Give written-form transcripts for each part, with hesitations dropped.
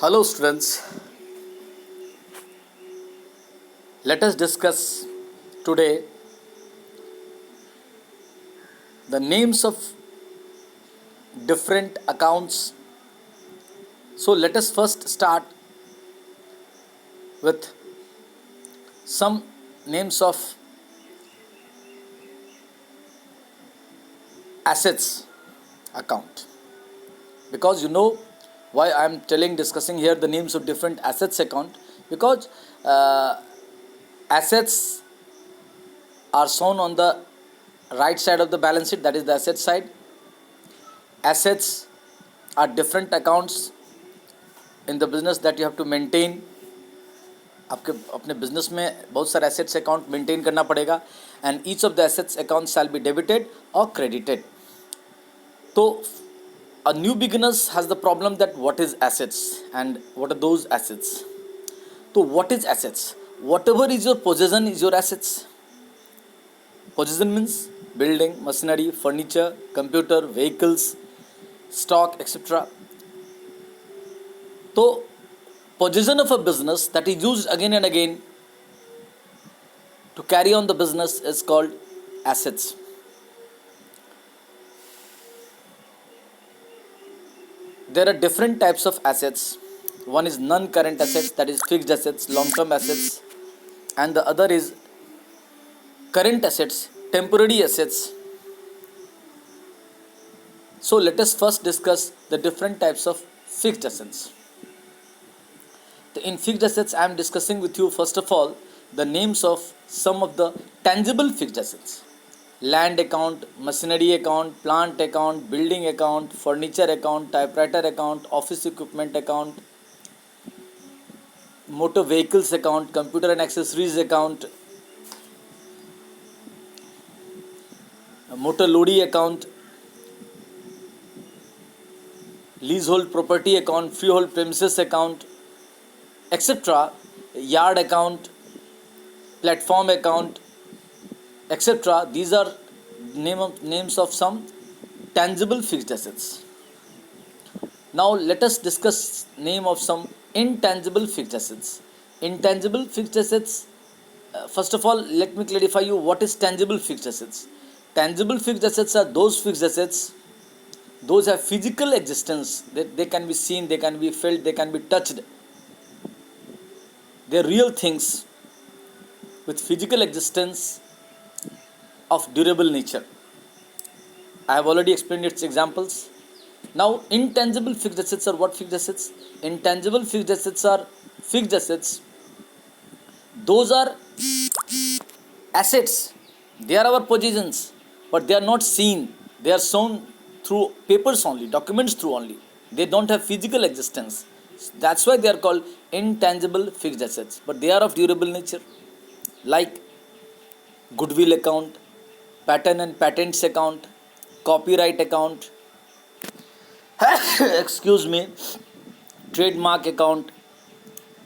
Hello, students. Let us discuss today the names of different accounts. So, let us first start with some names of assets account, because why I am discussing here the names of different assets account, because uh, assets are shown on the right side of the balance sheet, that is the asset side. Assets are different accounts in the business that you have to maintain. आपके अपने business में बहुत सारे assets account maintain करना पड़ेगा, and each of the assets account shall be debited और credited. तो a new beginners has the problem that what is assets and what are those assets. So what is assets? Whatever is your possession is your assets. Possession means building, machinery, furniture, computer, vehicles, stock, etc. So possession of a business that is used again and again to carry on the business is called assets. There are different types of assets. One is non-current assets, that is fixed assets, long-term assets, and the other is current assets, temporary assets. So let us first discuss the different types of fixed assets. In fixed assets, I am discussing with you first of all the names of some of the tangible fixed assets. Land account, machinery account, plant account, building account, furniture account, typewriter account, office equipment account, motor vehicles account, computer and accessories account, motor lorry account, leasehold property account, freehold premises account, etc., yard account, platform account, etc. These are names of some tangible fixed assets. Now let us discuss name of some intangible fixed assets. Intangible fixed assets, first of all let me clarify you what is tangible fixed assets. Tangible fixed assets are those fixed assets, those have physical existence, they can be seen, they can be felt, they can be touched. They are real things with physical existence of durable nature. I have already explained its examples. Now, intangible fixed assets are what fixed assets? Intangible fixed assets are fixed assets. Those are assets. They are our possessions, but they are not seen. They are shown through papers only, documents through only. They don't have physical existence. That's why they are called intangible fixed assets. But they are of durable nature, like goodwill account, patent and patents account, copyright account, excuse me, trademark account,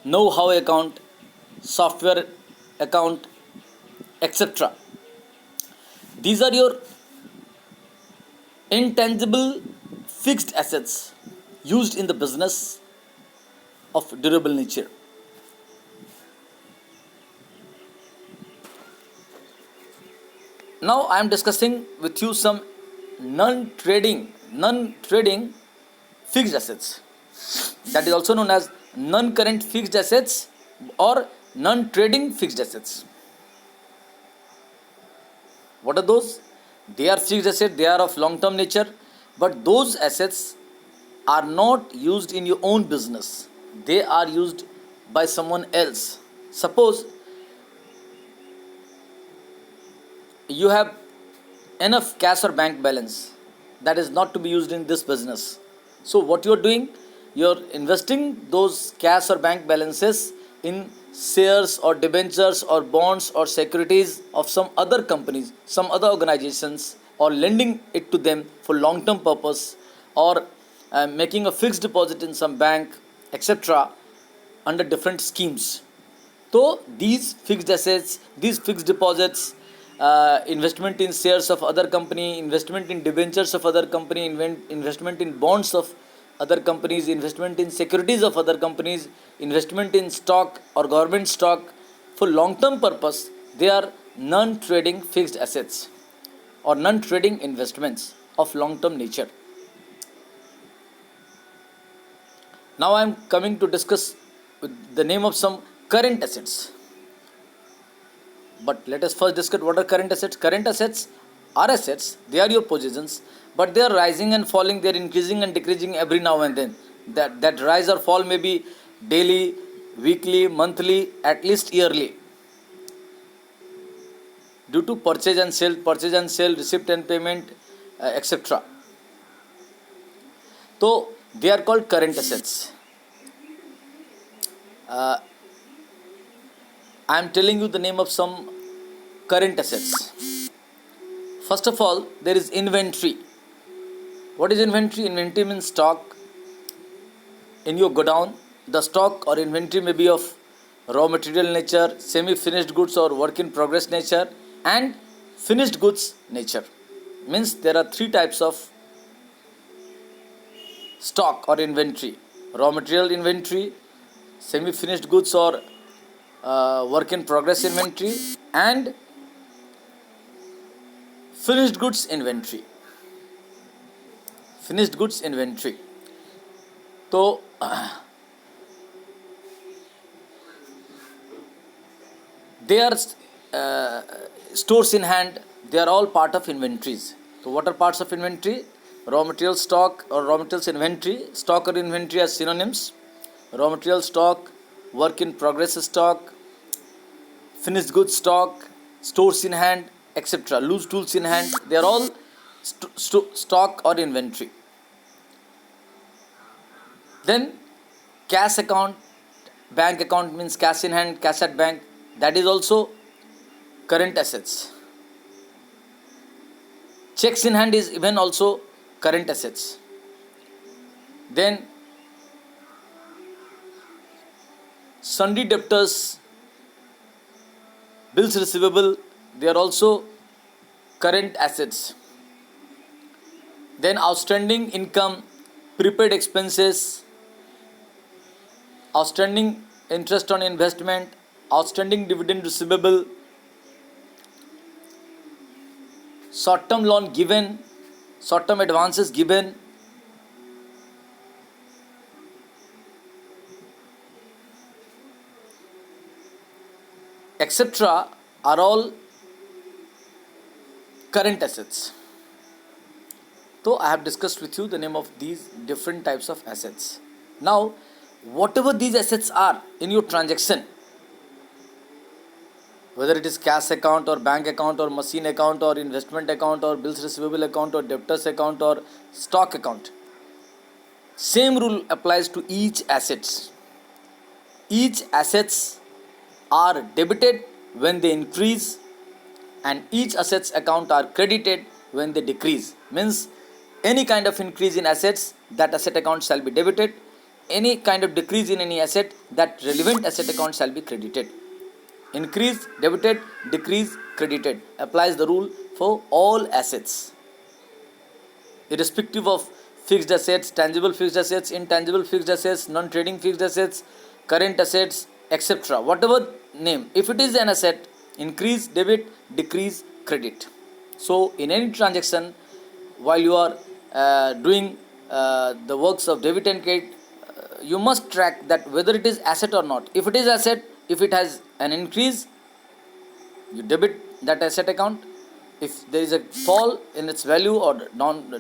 know-how account, software account, etc. These are your intangible fixed assets used in the business of durable nature. Now I am discussing with you some non-trading fixed assets, that is also known as non-current fixed assets or non-trading fixed assets. What are those? They are fixed assets, they are of long-term nature, but those assets are not used in your own business. They are used by someone else. Suppose you have enough cash or bank balance that is not to be used in this business. So what you are doing, you are investing those cash or bank balances in shares or debentures or bonds or securities of some other companies, some other organizations, or lending it to them for long term purpose, or making a fixed deposit in some bank, etc., under different schemes. So these fixed assets, these fixed deposits, investment in shares of other company, investment in debentures of other company, investment in bonds of other companies, investment in securities of other companies, investment in stock or government stock for long term purpose, they are non trading fixed assets or non trading investments of long term nature. Now I am coming to discuss with the name of some current assets. But let us first discuss what are current assets. Current assets are assets, they are your possessions, but they are rising and falling, they are increasing and decreasing every now and then. That rise or fall may be daily, weekly, monthly, at least yearly. Due to purchase and sale, receipt and payment, etc. So they are called current assets. I am telling you the name of some current assets. First of all, there is inventory. What is inventory? Inventory means stock in your godown. The stock or inventory may be of raw material nature, semi-finished goods or work in progress nature, and finished goods nature. Means there are three types of stock or inventory: raw material inventory, semi-finished goods or work in progress inventory, and finished goods inventory. Finished goods inventory. So they are stores in hand. They are all part of inventories. So what are parts of inventory? Raw material stock or raw materials inventory. Stock or inventory are synonyms. Raw material stock, work in progress stock, finished goods stock, stores in hand, etc. Loose tools in hand. They are all stock or inventory. Then cash account, bank account means cash in hand, cash at bank. That is also current assets. Checks in hand is even also current assets. Then sundry debtors, bills receivable, they are also current assets. Then outstanding income, prepaid expenses, outstanding interest on investment, outstanding dividend receivable, short-term loan given, short-term advances given, etc. are all current assets. So I have discussed with you the name of these different types of assets. Now, whatever these assets are in your transaction, whether it is cash account or bank account or machine account or investment account or bills receivable account or debtors account or stock account, same rule applies to each assets. Each assets are debited when they increase and each assets account are credited when they decrease. Means any kind of increase in assets, that asset account shall be debited. Any kind of decrease in any asset, that relevant asset account shall be credited. Increase, debited, decrease, credited. Applies the rule for all assets, irrespective of fixed assets, tangible fixed assets, intangible fixed assets, non-trading fixed assets, current assets, etc. Whatever name, if it is an asset, increase, debit, decrease, credit. So in any transaction, while you are doing the works of debit and credit, you must track that whether it is asset or not. If it is asset, if it has an increase, you debit that asset account. If there is a fall in its value or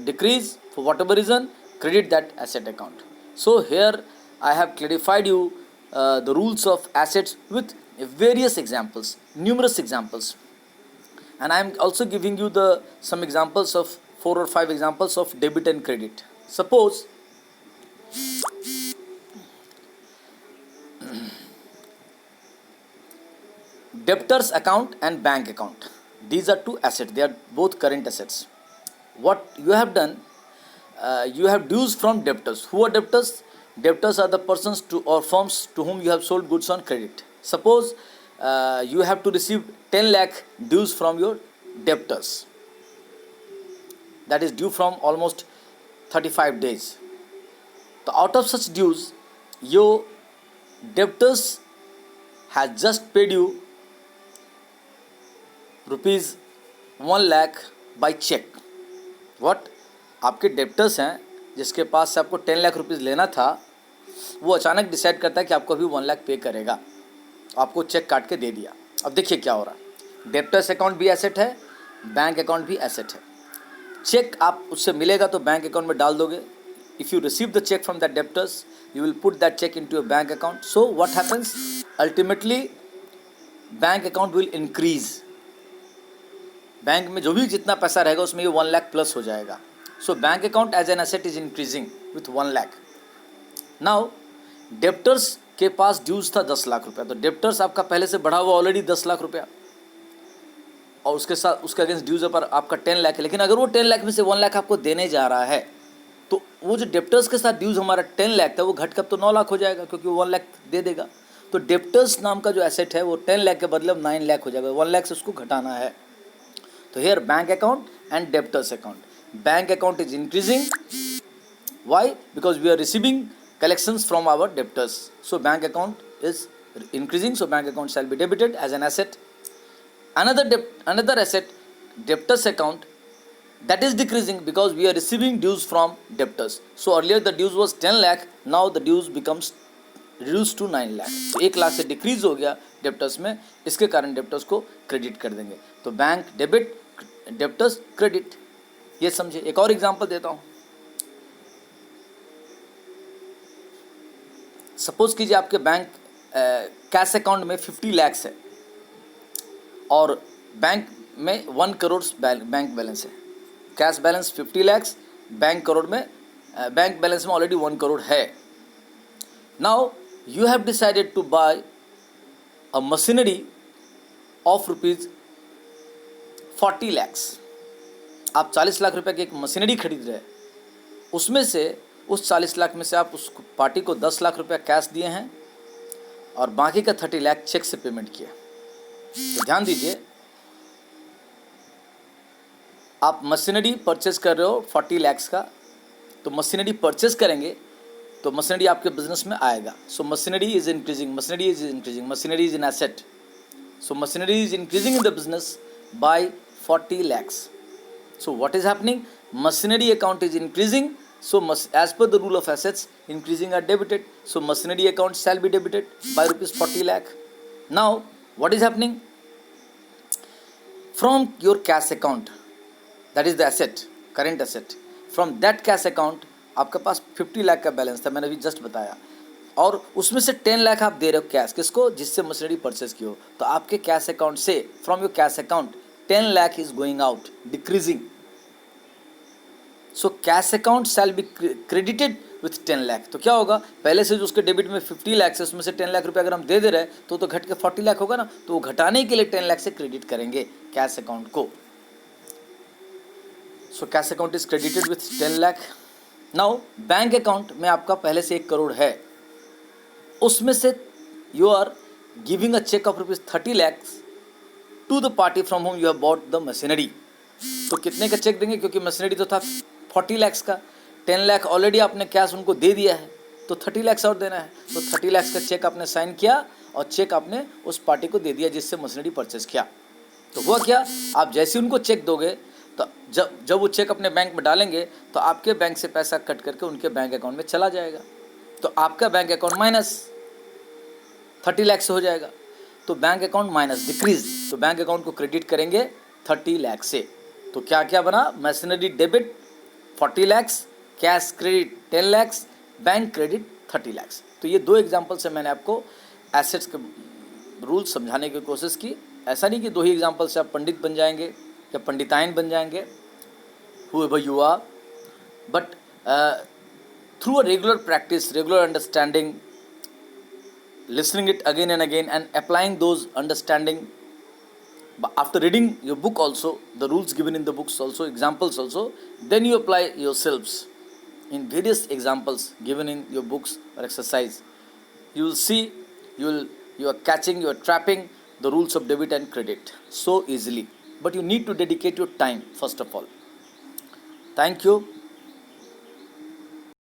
decrease for whatever reason, credit that asset account. So here I have clarified you the rules of assets with various examples, numerous examples, and I am also giving you some examples of 4 or 5 examples of debit and credit. Suppose debtors account and bank account. These are two assets. They are both current assets. What you have done, you have dues from debtors. Who are debtors? Debtors are the persons or firms to whom you have sold goods on credit. Suppose you have to receive 10 lakh dues from your debtors. That is due from almost 35 days. तो out of such dues your debtors has just paid you rupees 1,00,000 by cheque. What? आपके debtors हैं जिसके पास से आपको 10 lakh rupees लेना था, वो अचानक डिसाइड करता है कि आपको अभी 1,00,000 पे करेगा, आपको चेक काट के दे दिया. अब देखिए क्या हो रहा है. डेप्टर्स अकाउंट भी एसेट है, बैंक अकाउंट भी एसेट है. चेक आप उससे मिलेगा तो बैंक अकाउंट में डाल दोगे. If you receive the cheque from that debtors you will put that cheque into your bank account. So what happens, ultimately bank account will increase. Bank में जो भी जितना पैसा रहेगा उसमें ये 1,00,000 प्लस हो जाएगा. So bank account as an asset is increasing with 1,00,000. Now debtors के पास ड्यूज था 10 लाख रुपया, तो डेप्टर्स आपका पहले से बढ़ा हुआ ऑलरेडी 10 लाख रुपया, और उसके साथ उसके अगेंस्ट ड्यूज पर आपका 10 लाख है. लेकिन अगर वो 10 लाख में से 1,00,000 आपको देने जा रहा है तो वो जो डेप्टर्स के साथ ड्यूज हमारा 10 लाख था वो घट कर तो 9 लाख हो जाएगा, क्योंकि वो 1,00,000 दे देगा. तो डेप्टर्स नाम का जो एसेट है वो 10 लाख के बदले 9 लाख हो जाएगा. 1,00,000 से उसको घटाना है. तो here bank account and debtors account. Bank account is increasing. Why? Because we are receiving collections from our debtors. So bank account is increasing, so bank account shall be debited as an asset. Another asset, debtors account, that is decreasing because we are receiving dues from debtors. So earlier the dues was 10 lakh, now the dues becomes reduced to 9 lakh. तो 1 लाख से decrease हो गया debtors में, इसके कारण debtors को credit कर देंगे. तो बैंक डेबिट, डेप्टर्स क्रेडिट. ये समझे. एक और एग्जांपल देता हूँ. सपोज कीजिए आपके बैंक कैश अकाउंट में 50 लाख है और बैंक में 1 करोड़ बैंक बैलेंस है. Cash balance 50 lakh, bank balance में ऑलरेडी 1 करोड़ है. Now you have decided to buy a machinery of rupees 40 lakh. आप 40 लाख रुपए की एक मशीनरी खरीद रहे हैं. उसमें से उस 40 लाख में से आप उस पार्टी को 10 लाख रुपया कैश दिए हैं और बाकी का 30 लाख चेक से पेमेंट किया. तो ध्यान दीजिए, आप मशीनरी परचेज कर रहे हो 40 लाख का, तो मशीनरी परचेज करेंगे तो मशीनरी आपके बिजनेस में आएगा. So machinery is increasing, machinery is increasing, machinery is in asset. So machinery is increasing in the business by 40 lakhs. So what is happening? Machinery account is increasing. So as per the rule of assets, increasing are debited. So machinery account shall be debited by rupees 40 lakh. Now what is happening? From your cash account, that is the asset, current asset. From that cash account आपके पास 50 लाख का balance था, मैंने अभी just बताया, और उसमें से 10 लाख आप दे रहे हो कैश. किसको? जिससे मशीनरी परचेज की हो. तो आपके कैश अकाउंट से, from your cash account 10 lakh is going out, decreasing. So cash account shall be credited with 10 lakh. तो क्या होगा? पहले से जो उसके डेबिट में 50 लाख है उसमें से 10 लाख रुपए अगर हम दे रहे हैं तो घट के 40 लाख होगा ना. तो वो घटाने के लिए 10 लाख से क्रेडिट करेंगे कैश अकाउंट को. So cash account is credited with 10 lakh. Now bank account में आपका पहले से 1 करोड़ है, उसमें से you are giving a cheque of rupees 30 lakh to the party from whom you have bought the machinery. तो कितने का चेक देंगे? क्योंकि मशीनरी तो था 40 लाख का, 10 लाख ऑलरेडी आपने कैश उनको दे दिया है, तो 30 लाख और देना है. तो 30 लाख का चेक आपने साइन किया और चेक आपने उस पार्टी को दे दिया जिससे मशीनरी परचेज किया. तो हुआ क्या? आप जैसे उनको चेक दोगे तो जब वो चेक अपने बैंक में डालेंगे तो आपके बैंक से पैसा कट करके उनके बैंक अकाउंट में चला जाएगा. तो आपका बैंक अकाउंट माइनस 30 लाख से हो जाएगा. तो बैंक अकाउंट माइनस डिक्रीज, तो बैंक अकाउंट को क्रेडिट करेंगे 30 लाख से. तो क्या क्या बना? Machinery debit 40 lakh, cash credit 10 lakh, bank credit 30 lakh. तो ये 2 एग्जांपल से मैंने आपको एसेट्स के रूल्स समझाने की कोशिश की. ऐसा नहीं कि 2 ही एग्जांपल से आप पंडित बन जाएंगे या पंडिताइन बन जाएंगे, whoever you are, but through a regular practice, regular understanding, listening it again and again and applying those understanding, after reading your book also, the rules given in the books also, examples also, then you apply yourselves in various examples given in your books or exercise. You will see, you are catching, you are trapping the rules of debit and credit so easily. But you need to dedicate your time first of all. Thank you.